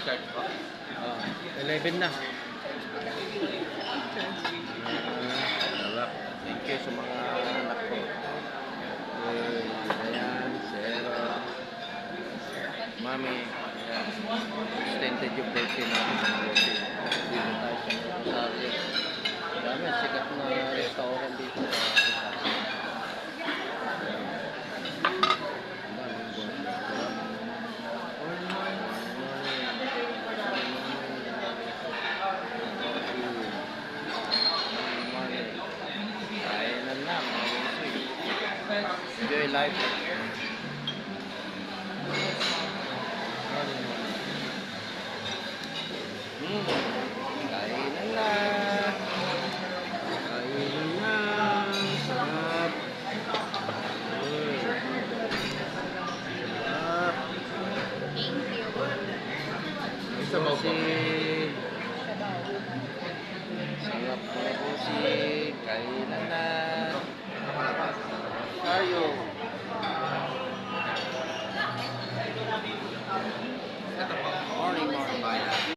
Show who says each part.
Speaker 1: Charge po.
Speaker 2: 11 na.
Speaker 1: Sarap. Thank you sa mga anak ko. Ayan, Zero. Mami. Ayan. Extended yung birthday natin sa Maluti. Dito tayo sa Rosario. Dami, sikat na restaurant dito sa Rosario. Enjoy life. Kainan na. Kainan na. Sarap. Sarap.
Speaker 3: Thank you.
Speaker 1: Isa mo po.